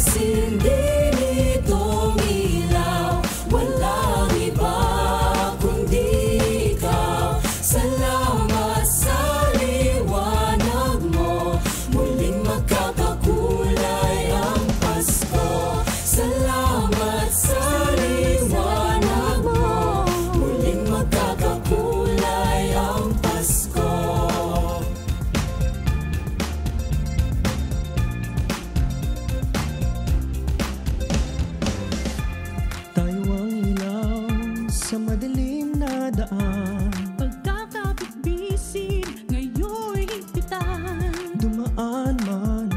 Sindi nitong ilaw, walang iba kundi ikaw. Salamat sa liwanag mo, muling magkakakulay ang Pasko. Salamat sa liwanag mo, muling magkakakulay ang Pasko. Sa madilim na daan, pagkakapit-bisig ngayon'y higpitan. dumaan man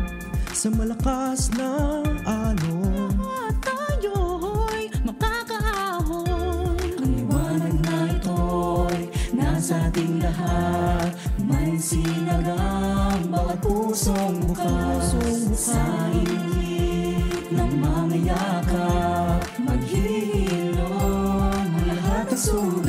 sa malakas na alon, At tayo'y makakaahon. Ang liwanag na ito'y nasa ating lahat, may sinagang bawat pusong bukas. Sa init ng mga yakap, maghihilom ang lahat ng sugat.